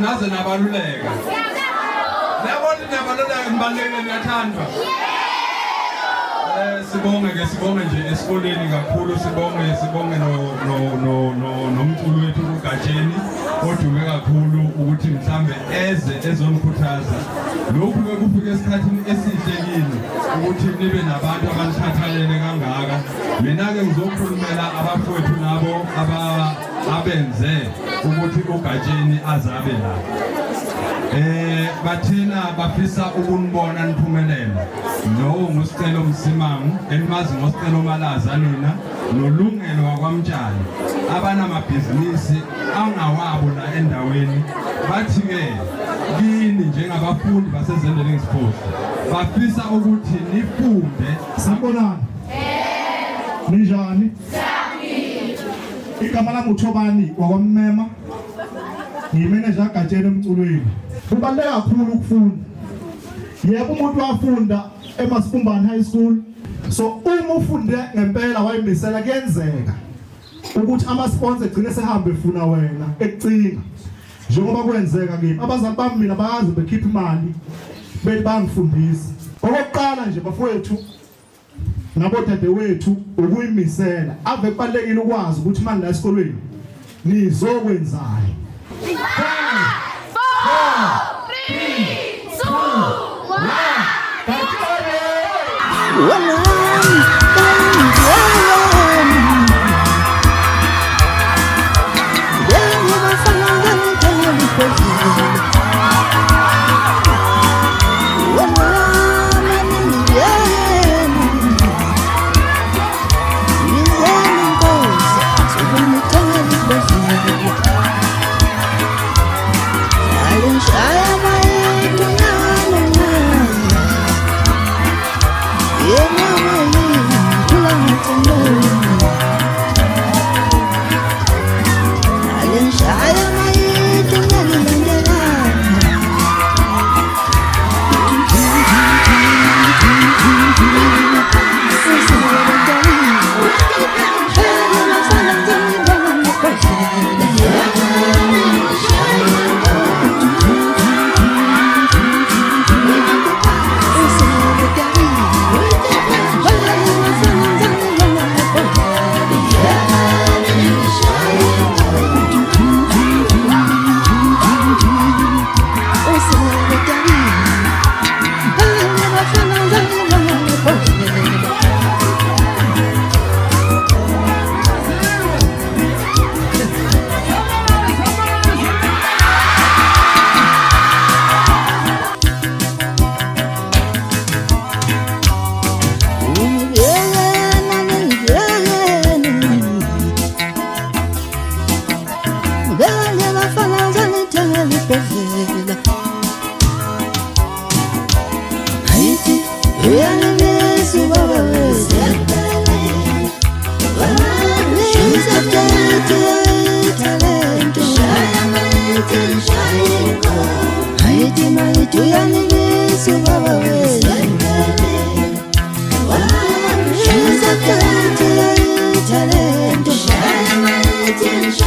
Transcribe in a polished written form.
Naze nabaluleka. Niyabona nabaluleka ngibalulekile ngiyathandwa. Sibonge nje esikoleni kakhulu sibonge nomculo wethu UGatsheni odume kakhulu ukuthi mhlambe ezonikhuthaza. Lokhu ke kufika esikhathini esihle kini ukuthi nibe nabantu abanikhathalele kangaka. Mina ke ngizokhulumela abafowethu nabo abenze ukuthi uGatsheni azabe la. Bathina bafisa ukunibona niphumelela. Lo ngusicelo Msimangu enimazi ngosicelo Malaza nina nolungelo wakwamtshali. Abanamabhizinisi angawabo la endaweni bathi ke kini njengabafundi basezendele ngisiphofu bafisa ukuthi nifunde. Sanibonani. Ninjani? Igama lami uThobani wakwaMmema. Ngiyimeneja kaGatsheni emculweni. Kubaluleke kakhulu ukufunda. Yebo umuntu wafunda eMasifumbane High School. So uma ufunde ngempela wayimisela kuyenzeka ukuthi ama-sponsor egcine sehambe efuna wena ekucinga. Njengoba kwenzeka kimi. Abazali bami mina bayazi bekhipha imali bethi bangifundisa. Okokuqala nje bafowethu nabo dadewethu ukuyimisela. Ave kubalekile ukwazi ukuthi manje la esikolweni nizokwenzayo. 5, 4, 3, 2, 1. Talent, shine my attention.